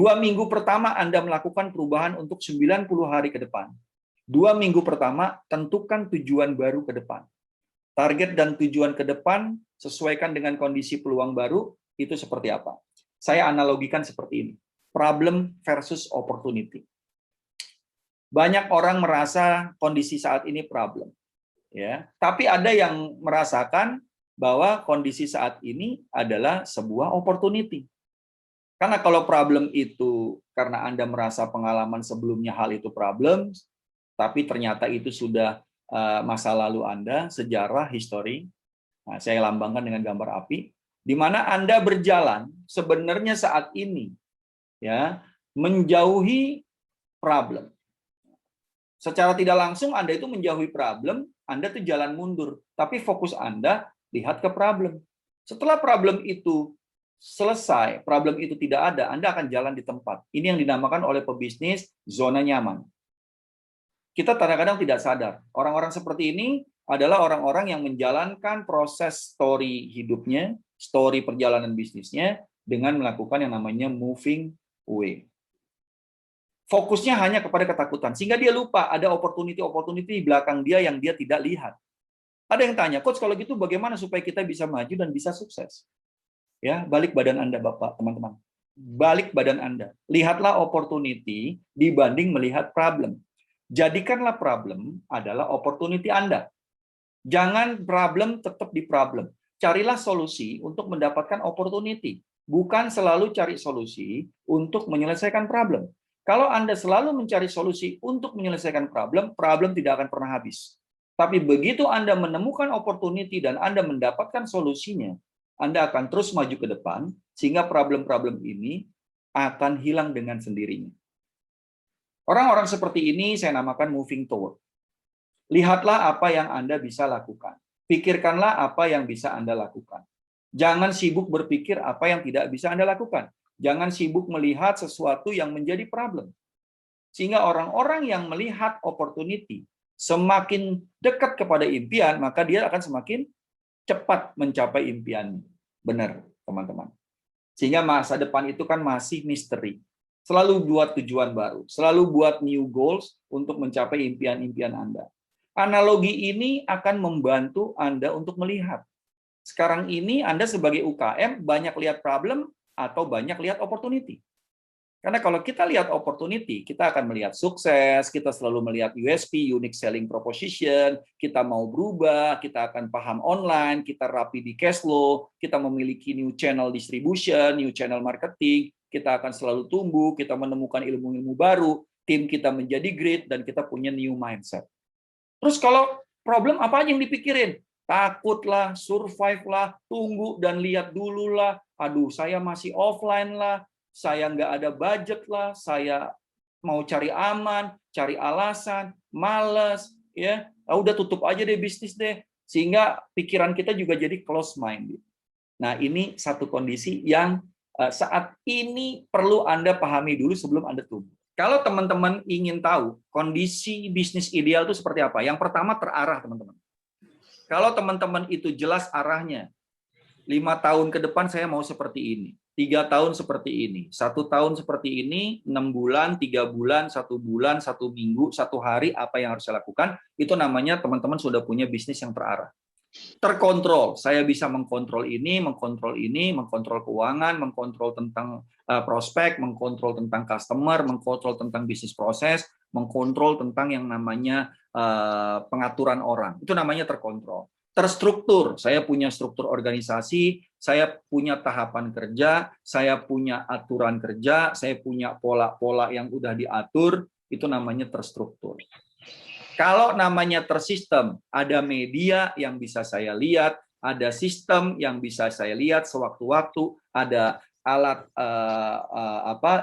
2 minggu pertama Anda melakukan perubahan untuk 90 hari ke depan. 2 minggu pertama, tentukan tujuan baru ke depan. Target dan tujuan ke depan sesuaikan dengan kondisi peluang baru, itu seperti apa? Saya analogikan seperti ini. Problem versus opportunity. Banyak orang merasa kondisi saat ini problem. Ya, tapi ada yang merasakan bahwa kondisi saat ini adalah sebuah opportunity. Karena kalau problem itu karena Anda merasa pengalaman sebelumnya hal itu problem, tapi ternyata itu sudah masa lalu Anda, sejarah, history. Nah, saya lambangkan dengan gambar api, di mana Anda berjalan sebenarnya saat ini ya menjauhi problem. Secara tidak langsung Anda itu menjauhi problem, Anda tuh jalan mundur, tapi fokus Anda lihat ke problem. Setelah problem itu selesai, problem itu tidak ada, Anda akan jalan di tempat. Ini yang dinamakan oleh pebisnis zona nyaman. Kita kadang-kadang tidak sadar, orang-orang seperti ini adalah orang-orang yang menjalankan proses story hidupnya, story perjalanan bisnisnya, dengan melakukan yang namanya moving away. Fokusnya hanya kepada ketakutan, sehingga dia lupa ada opportunity di belakang dia yang dia tidak lihat. Ada yang tanya, Coach, kalau gitu bagaimana supaya kita bisa maju dan bisa sukses? Ya, balik badan Anda, Bapak, teman-teman. Balik badan Anda. Lihatlah opportunity dibanding melihat problem. Jadikanlah problem adalah opportunity Anda. Jangan problem tetap di problem. Carilah solusi untuk mendapatkan opportunity. Bukan selalu cari solusi untuk menyelesaikan problem. Kalau Anda selalu mencari solusi untuk menyelesaikan problem, problem tidak akan pernah habis. Tapi begitu Anda menemukan opportunity dan Anda mendapatkan solusinya, Anda akan terus maju ke depan, sehingga problem-problem ini akan hilang dengan sendirinya. Orang-orang seperti ini saya namakan moving toward. Lihatlah apa yang Anda bisa lakukan. Pikirkanlah apa yang bisa Anda lakukan. Jangan sibuk berpikir apa yang tidak bisa Anda lakukan. Jangan sibuk melihat sesuatu yang menjadi problem. Sehingga orang-orang yang melihat opportunity semakin dekat kepada impian, maka dia akan semakin cepat mencapai impiannya. Benar, teman-teman. Sehingga masa depan itu kan masih misteri. Selalu buat tujuan baru, selalu buat new goals untuk mencapai impian-impian Anda. Analogi ini akan membantu Anda untuk melihat. Sekarang ini Anda sebagai UKM banyak lihat problem atau banyak lihat opportunity. Karena kalau kita lihat opportunity, kita akan melihat sukses, kita selalu melihat USP, unique selling proposition, kita mau berubah, kita akan paham online, kita rapi di cash flow, kita memiliki new channel distribution, new channel marketing, kita akan selalu tumbuh, kita menemukan ilmu-ilmu baru, tim kita menjadi great, dan kita punya new mindset. Terus kalau problem apa aja yang dipikirin? Takutlah, survive lah, tunggu dan lihat dulu lah. Aduh, saya masih offline lah, saya nggak ada budget lah, saya mau cari aman, cari alasan, males, ya, udah tutup aja deh bisnis deh. Sehingga pikiran kita juga jadi close minded. Nah, ini satu kondisi yang saat ini perlu Anda pahami dulu sebelum Anda tumbuh. Kalau teman-teman ingin tahu kondisi bisnis ideal itu seperti apa, yang pertama terarah, teman-teman. Kalau teman-teman itu jelas arahnya, 5 tahun ke depan saya mau seperti ini, 3 tahun seperti ini, 1 tahun seperti ini, 6 bulan, 3 bulan, 1 bulan, 1 minggu, 1 hari, apa yang harus saya lakukan, itu namanya teman-teman sudah punya bisnis yang terarah. Terkontrol, saya bisa mengkontrol ini, mengkontrol keuangan, mengkontrol tentang prospek, mengkontrol tentang customer, mengkontrol tentang bisnis proses, mengkontrol tentang yang namanya pengaturan orang. Itu namanya terkontrol. Terstruktur, saya punya struktur organisasi, saya punya tahapan kerja, saya punya aturan kerja, saya punya pola-pola yang udah diatur, itu namanya terstruktur. Kalau namanya tersistem, ada media yang bisa saya lihat, ada sistem yang bisa saya lihat sewaktu-waktu, ada alat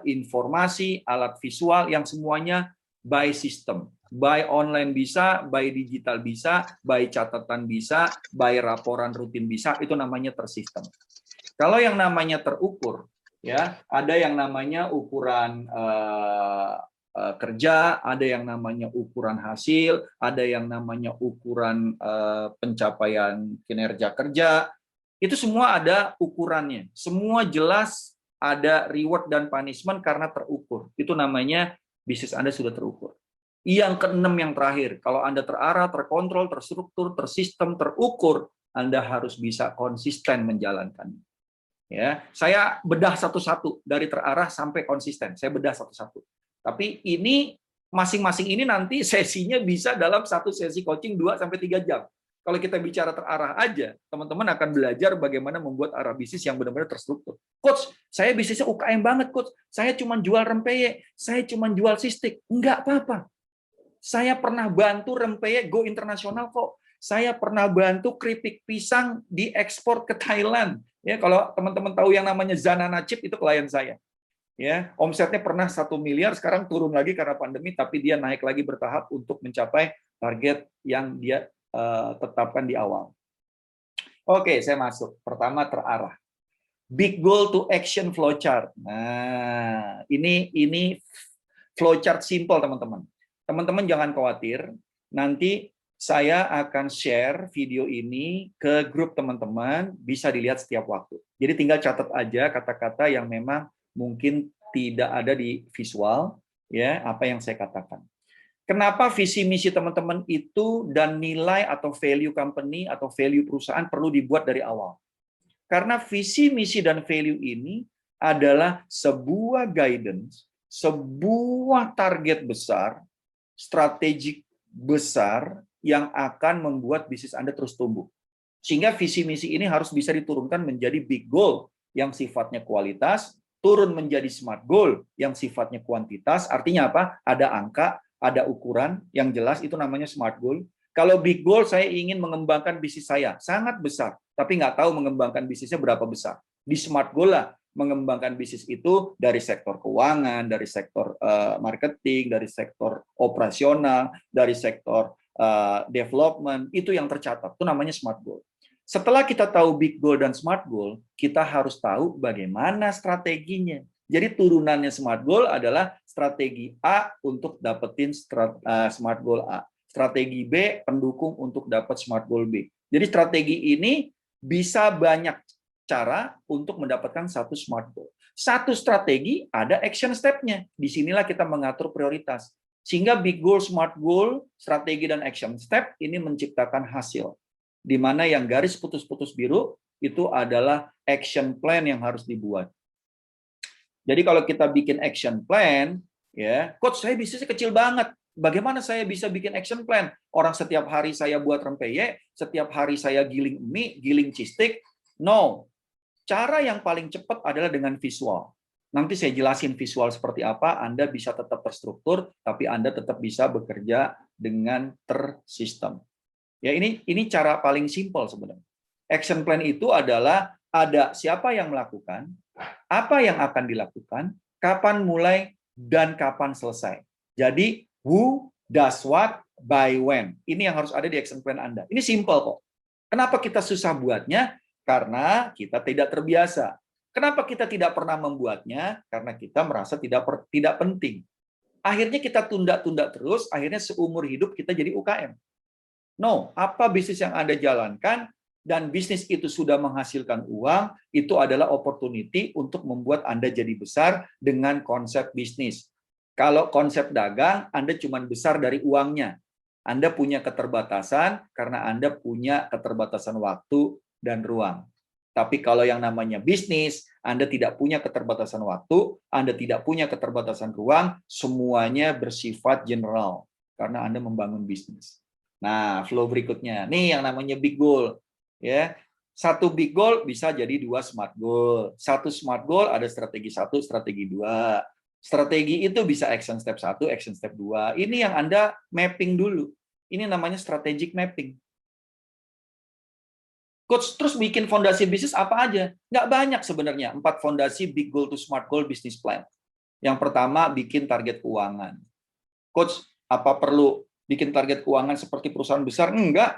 informasi, alat visual yang semuanya by system. By online bisa, by digital bisa, by catatan bisa, by laporan rutin bisa, itu namanya tersistem. Kalau yang namanya terukur, ya, ada yang namanya ukuran kerja, ada yang namanya ukuran hasil, ada yang namanya ukuran pencapaian kinerja kerja. Itu semua ada ukurannya, semua jelas ada reward dan punishment karena terukur. Itu namanya bisnis Anda sudah terukur. Yang keenam yang terakhir, kalau Anda terarah, terkontrol, terstruktur, tersistem, terukur, Anda harus bisa konsisten menjalankannya. Ya, saya bedah satu-satu dari terarah sampai konsisten. Saya bedah satu-satu. Tapi ini masing-masing ini nanti sesinya bisa dalam satu sesi coaching 2-3 jam. Kalau kita bicara terarah aja, teman-teman akan belajar bagaimana membuat arah bisnis yang benar-benar terstruktur. Coach, saya bisnisnya UKM banget, Coach. Saya cuma jual rempeyek, saya cuma jual sistik. Enggak apa-apa. Saya pernah bantu rempeyek go internasional kok. Saya pernah bantu keripik pisang diekspor ke Thailand. Ya, kalau teman-teman tahu yang namanya Zanana Chip, itu klien saya. Ya, omsetnya pernah 1 miliar, sekarang turun lagi karena pandemi, tapi dia naik lagi bertahap untuk mencapai target yang dia tetapkan di awal. Oke, saya masuk. Pertama, terarah. Big goal to action flowchart. Nah, ini flowchart simple, teman-teman. Teman-teman jangan khawatir, nanti saya akan share video ini ke grup teman-teman, bisa dilihat setiap waktu. Jadi tinggal catat aja kata-kata yang memang mungkin tidak ada di visual, ya, apa yang saya katakan. Kenapa visi misi teman-teman itu dan nilai atau value company atau value perusahaan perlu dibuat dari awal? Karena visi misi dan value ini adalah sebuah guidance, sebuah target besar, strategik besar yang akan membuat bisnis Anda terus tumbuh. Sehingga visi misi ini harus bisa diturunkan menjadi big goal yang sifatnya kualitas, turun menjadi smart goal yang sifatnya kuantitas. Artinya apa? Ada angka, ada ukuran yang jelas, itu namanya smart goal. Kalau big goal, saya ingin mengembangkan bisnis saya, sangat besar, tapi nggak tahu mengembangkan bisnisnya berapa besar. Di smart goal lah, mengembangkan bisnis itu dari sektor keuangan, dari sektor marketing, dari sektor operasional, dari sektor development, itu yang tercatat. Itu namanya smart goal. Setelah kita tahu big goal dan smart goal, kita harus tahu bagaimana strateginya. Jadi turunannya smart goal adalah strategi A untuk dapetin smart goal A. Strategi B pendukung untuk dapat smart goal B. Jadi strategi ini bisa banyak cara untuk mendapatkan satu smart goal. Satu strategi ada action step-nya. Disinilah kita mengatur prioritas. Sehingga big goal, smart goal, strategi dan action step ini menciptakan hasil. Di mana yang garis putus-putus biru itu adalah action plan yang harus dibuat. Jadi kalau kita bikin action plan, ya, coach saya bisnisnya kecil banget. Bagaimana saya bisa bikin action plan? Orang setiap hari saya buat rempeyek, setiap hari saya giling mie, giling cistik. No. Cara yang paling cepat adalah dengan visual. Nanti saya jelasin visual seperti apa, Anda bisa tetap terstruktur, tapi Anda tetap bisa bekerja dengan tersistem. Ya, ini cara paling simpel sebenarnya. Action plan itu adalah ada siapa yang melakukan, apa yang akan dilakukan, kapan mulai, dan kapan selesai. Jadi, who, does what, by when. Ini yang harus ada di action plan Anda. Ini simple kok. Kenapa kita susah buatnya? Karena kita tidak terbiasa. Kenapa kita tidak pernah membuatnya? Karena kita merasa tidak penting. Akhirnya kita tunda-tunda terus, akhirnya seumur hidup kita jadi UKM. No, apa bisnis yang Anda jalankan, dan bisnis itu sudah menghasilkan uang, itu adalah opportunity untuk membuat Anda jadi besar dengan konsep bisnis. Kalau konsep dagang, Anda cuma besar dari uangnya. Anda punya keterbatasan karena Anda punya keterbatasan waktu dan ruang. Tapi kalau yang namanya bisnis, Anda tidak punya keterbatasan waktu, Anda tidak punya keterbatasan ruang, semuanya bersifat general karena Anda membangun bisnis. Nah, flow berikutnya. Nih yang namanya big goal. Ya, satu big goal bisa jadi 2 smart goal. Satu smart goal ada strategi 1, strategi 2. Strategi itu bisa action step 1, action step 2. Ini yang Anda mapping dulu. Ini namanya strategic mapping. Coach, terus bikin fondasi bisnis apa aja? Nggak banyak sebenarnya. 4 fondasi big goal to smart goal business plan. Yang pertama, bikin target keuangan. Coach, apa perlu bikin target keuangan seperti perusahaan besar? Enggak.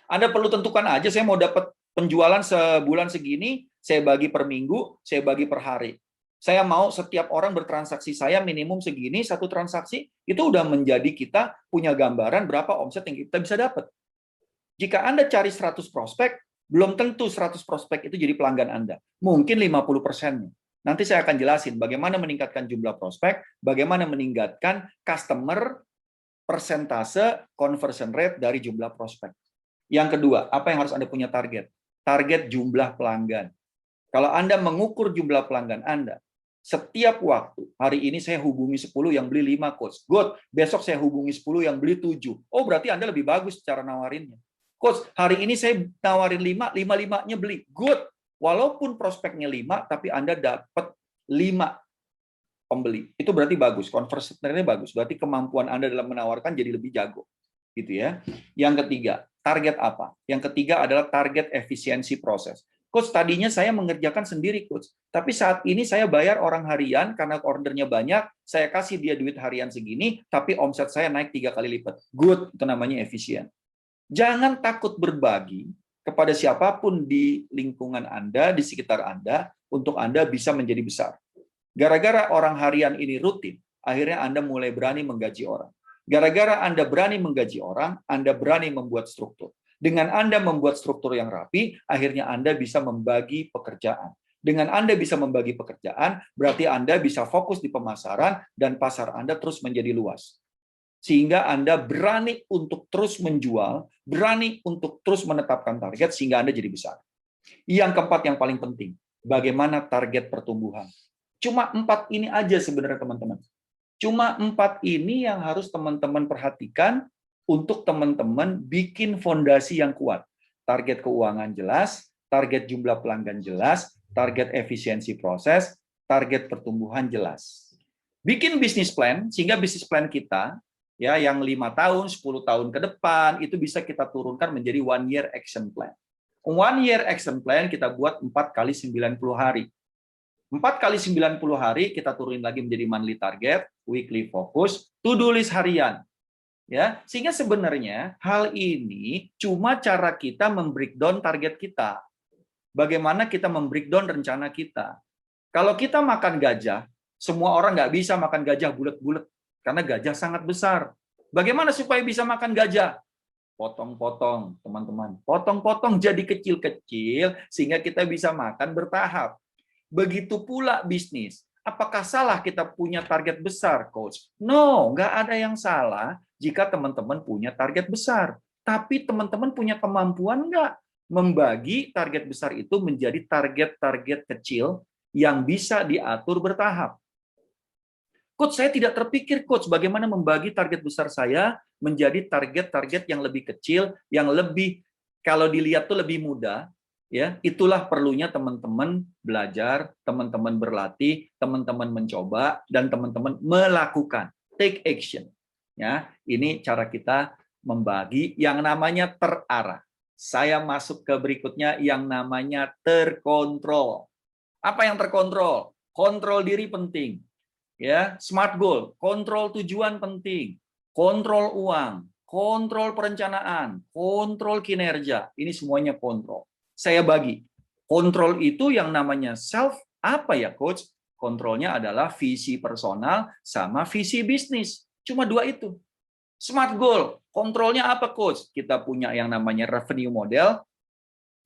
Anda perlu tentukan aja, saya mau dapat penjualan sebulan segini, saya bagi per minggu, saya bagi per hari. Saya mau setiap orang bertransaksi saya minimum segini, satu transaksi, itu udah menjadi kita punya gambaran berapa omset yang kita bisa dapat. Jika Anda cari 100 prospek, belum tentu 100 prospek itu jadi pelanggan Anda. Mungkin 50%-nya. Nanti saya akan jelasin bagaimana meningkatkan jumlah prospek, bagaimana meningkatkan customer persentase conversion rate dari jumlah prospek. Yang kedua, apa yang harus Anda punya target? Target jumlah pelanggan. Kalau Anda mengukur jumlah pelanggan Anda, setiap waktu, hari ini saya hubungi 10 yang beli 5 coach. Good, besok saya hubungi 10 yang beli 7. Oh, berarti Anda lebih bagus cara nawarinnya. Coach, hari ini saya nawarin 5, 5-5-nya beli. Good. Walaupun prospeknya 5, tapi Anda dapat 5 pembeli. Itu berarti bagus, conversion rate-nya bagus. Berarti kemampuan Anda dalam menawarkan jadi lebih jago. Gitu ya. Yang ketiga, target apa? Yang ketiga adalah target efisiensi proses. Coach, tadinya saya mengerjakan sendiri, Coach. Tapi saat ini saya bayar orang harian karena ordernya banyak, saya kasih dia duit harian segini, tapi omset saya naik 3 kali lipat. Good, itu namanya efisien. Jangan takut berbagi kepada siapapun di lingkungan Anda, di sekitar Anda, untuk Anda bisa menjadi besar. Gara-gara orang harian ini rutin, akhirnya Anda mulai berani menggaji orang. Gara-gara Anda berani menggaji orang, Anda berani membuat struktur. Dengan Anda membuat struktur yang rapi, akhirnya Anda bisa membagi pekerjaan. Dengan Anda bisa membagi pekerjaan, berarti Anda bisa fokus di pemasaran dan pasar Anda terus menjadi luas. Sehingga Anda berani untuk terus menjual, berani untuk terus menetapkan target, sehingga Anda jadi besar. Yang keempat yang paling penting, bagaimana target pertumbuhan. Cuma 4 ini aja sebenarnya teman-teman. Cuma 4 ini yang harus teman-teman perhatikan untuk teman-teman bikin fondasi yang kuat. Target keuangan jelas, target jumlah pelanggan jelas, target efisiensi proses, target pertumbuhan jelas. Bikin bisnis plan, sehingga bisnis plan kita ya yang 5 tahun, 10 tahun ke depan itu bisa kita turunkan menjadi 1 year action plan. 1 year action plan kita buat 4 kali 90 hari. 4 kali 90 hari kita turunin lagi menjadi monthly target, weekly focus, to-do list harian. Ya, sehingga sebenarnya hal ini cuma cara kita membreakdown target kita. Bagaimana kita membreakdown rencana kita. Kalau kita makan gajah, semua orang nggak bisa makan gajah bulat-bulat karena gajah sangat besar. Bagaimana supaya bisa makan gajah? Potong-potong, teman-teman. Potong-potong jadi kecil-kecil sehingga kita bisa makan bertahap. Begitu pula bisnis. Apakah salah kita punya target besar, Coach? No, nggak ada yang salah jika teman-teman punya target besar. Tapi teman-teman punya kemampuan nggak membagi target besar itu menjadi target-target kecil yang bisa diatur bertahap. Coach, saya tidak terpikir, Coach, bagaimana membagi target besar saya menjadi target-target yang lebih kecil, yang lebih, kalau dilihat tuh lebih mudah. Ya, itulah perlunya teman-teman belajar, teman-teman berlatih, teman-teman mencoba, dan teman-teman melakukan, take action. Ya, ini cara kita membagi yang namanya terarah. Saya masuk ke berikutnya yang namanya terkontrol. Apa yang terkontrol? Kontrol diri penting. Ya, smart goal, kontrol tujuan penting, kontrol uang, kontrol perencanaan, kontrol kinerja. Ini semuanya kontrol. Saya bagi. Kontrol itu yang namanya self, apa ya, Coach? Kontrolnya adalah visi personal sama visi bisnis. Cuma 2 itu. Smart goal, kontrolnya apa, Coach? Kita punya yang namanya revenue model.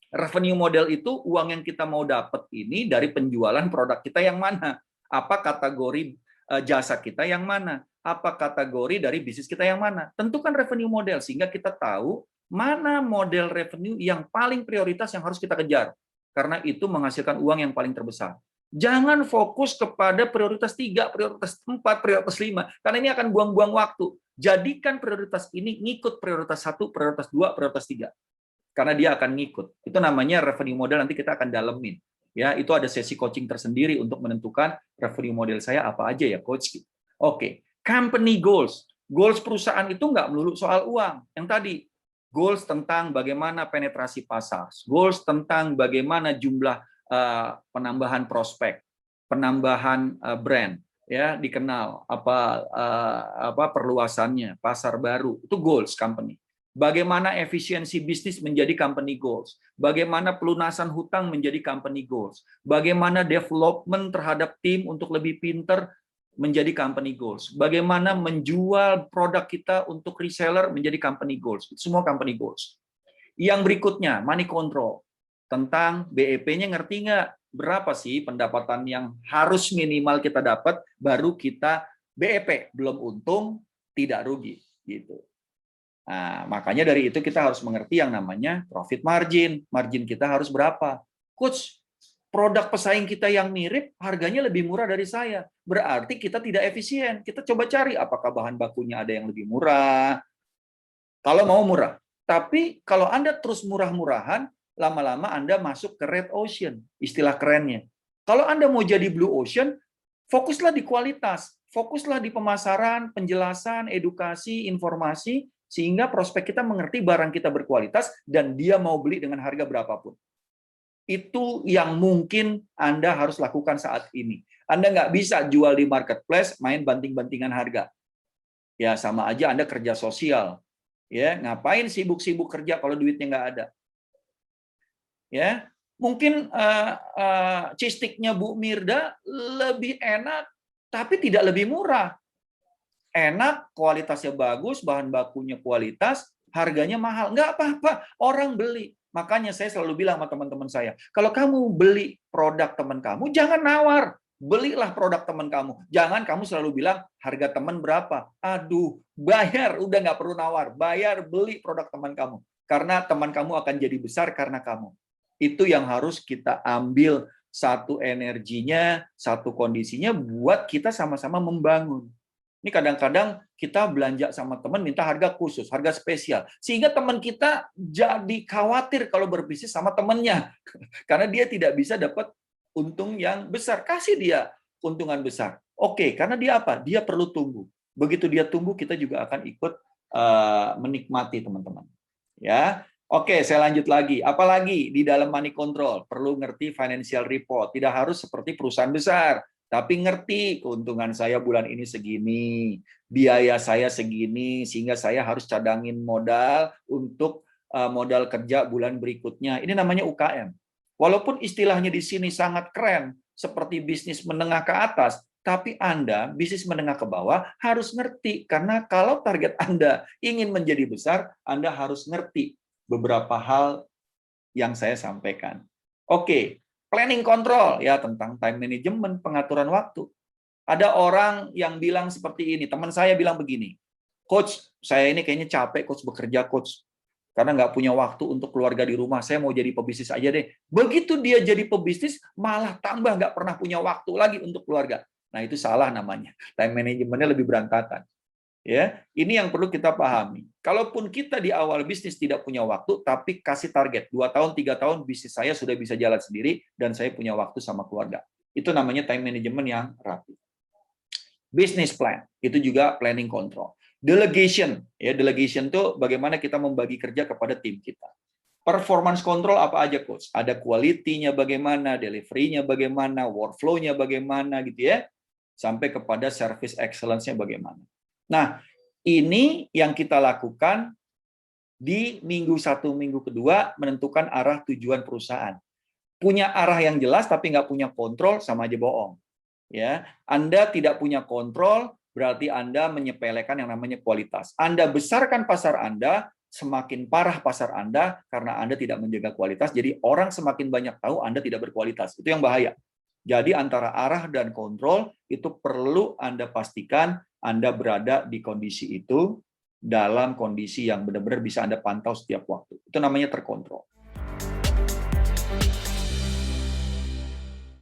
Revenue model itu uang yang kita mau dapat ini dari penjualan produk kita yang mana? Apa kategori jasa kita yang mana? Apa kategori dari bisnis kita yang mana? Tentukan revenue model sehingga kita tahu mana model revenue yang paling prioritas yang harus kita kejar. Karena itu menghasilkan uang yang paling terbesar. Jangan fokus kepada prioritas 3, prioritas 4, prioritas 5. Karena ini akan buang-buang waktu. Jadikan prioritas ini ngikut prioritas 1, prioritas 2, prioritas 3. Karena dia akan ngikut. Itu namanya revenue model, nanti kita akan dalemin. Ya, itu ada sesi coaching tersendiri untuk menentukan revenue model saya apa aja ya, Coach. Oke, company goals. Goals perusahaan itu nggak melulu soal uang. Yang tadi, goals tentang bagaimana penetrasi pasar, goals tentang bagaimana jumlah penambahan prospek, penambahan brand, ya dikenal apa perluasannya, pasar baru, itu goals company. Bagaimana efisiensi bisnis menjadi company goals. Bagaimana pelunasan hutang menjadi company goals. Bagaimana development terhadap tim untuk lebih pinter menjadi company goals. Bagaimana menjual produk kita untuk reseller menjadi company goals. Semua company goals. Yang berikutnya, money control. Tentang BEP-nya ngerti nggak? berapa sih pendapatan yang harus minimal kita dapat, baru kita BEP, belum untung, tidak rugi. Gitu. Nah, makanya dari itu kita harus mengerti yang namanya profit margin. Margin kita harus berapa? Coach, produk pesaing kita yang mirip, harganya lebih murah dari saya. Berarti kita tidak efisien. Kita coba cari apakah bahan bakunya ada yang lebih murah. Kalau mau murah. Tapi kalau Anda terus murah-murahan, lama-lama Anda masuk ke red ocean, istilah kerennya. Kalau Anda mau jadi blue ocean, fokuslah di kualitas. Fokuslah di pemasaran, penjelasan, edukasi, informasi, sehingga prospek kita mengerti barang kita berkualitas dan dia mau beli dengan harga berapapun. Itu yang mungkin Anda harus lakukan saat ini. Anda nggak bisa jual di marketplace, main banting-bantingan harga. Ya sama aja Anda kerja sosial. Ya ngapain sibuk-sibuk kerja kalau duitnya nggak ada? Ya mungkin cistiknya Bu Mirda lebih enak, tapi tidak lebih murah. Enak, kualitasnya bagus, bahan bakunya kualitas, harganya mahal. Nggak apa-apa, orang beli. Makanya saya selalu bilang sama teman-teman saya, kalau kamu beli produk teman kamu, jangan nawar. Belilah produk teman kamu. Jangan kamu selalu bilang, harga teman berapa? Aduh, bayar, udah nggak perlu nawar. Bayar, beli produk teman kamu. Karena teman kamu akan jadi besar karena kamu. Itu yang harus kita ambil, satu energinya, satu kondisinya, buat kita sama-sama membangun. Ini kadang-kadang kita belanja sama teman minta harga khusus, harga spesial. Sehingga teman kita jadi khawatir kalau berbisnis sama temannya. Karena dia tidak bisa dapat untung yang besar. Kasih dia keuntungan besar. Oke, karena dia apa? Dia perlu tumbuh. Begitu dia tumbuh, kita juga akan ikut menikmati teman-teman. Ya, oke, saya lanjut lagi. Apalagi di dalam money control, perlu ngerti financial report. Tidak harus seperti perusahaan besar. Tapi ngerti keuntungan saya bulan ini segini, biaya saya segini, sehingga saya harus cadangin modal untuk modal kerja bulan berikutnya. Ini namanya UKM. Walaupun istilahnya di sini sangat keren, seperti bisnis menengah ke atas, tapi Anda, bisnis menengah ke bawah, harus ngerti. Karena kalau target Anda ingin menjadi besar, Anda harus ngerti beberapa hal yang saya sampaikan. Oke. Planning control, ya tentang time management, pengaturan waktu. Ada orang yang bilang seperti ini, teman saya bilang begini, Coach, saya ini kayaknya capek Coach bekerja Coach, karena nggak punya waktu untuk keluarga di rumah, saya mau jadi pebisnis aja deh. Begitu dia jadi pebisnis, malah tambah nggak pernah punya waktu lagi untuk keluarga. Nah itu salah namanya, time managementnya lebih berantakan. Ya, ini yang perlu kita pahami. Kalaupun kita di awal bisnis tidak punya waktu, tapi kasih target 2 tahun, 3 tahun bisnis saya sudah bisa jalan sendiri dan saya punya waktu sama keluarga. Itu namanya time management yang rapi. Business plan, itu juga planning control. Delegation, ya delegation itu bagaimana kita membagi kerja kepada tim kita. Performance control apa aja coach? Ada quality-nya bagaimana, delivery-nya bagaimana, workflow-nya bagaimana gitu ya. Sampai kepada service excellence-nya bagaimana. Nah, ini yang kita lakukan di minggu 1, minggu kedua, menentukan arah tujuan perusahaan. Punya arah yang jelas tapi nggak punya kontrol, sama aja bohong. Ya, Anda tidak punya kontrol, berarti Anda menyepelekan yang namanya kualitas. Anda besarkan pasar Anda, semakin parah pasar Anda karena Anda tidak menjaga kualitas. Jadi orang semakin banyak tahu Anda tidak berkualitas. Itu yang bahaya. Jadi antara arah dan kontrol itu perlu Anda pastikan Anda berada di kondisi itu dalam kondisi yang benar-benar bisa Anda pantau setiap waktu. Itu namanya terkontrol.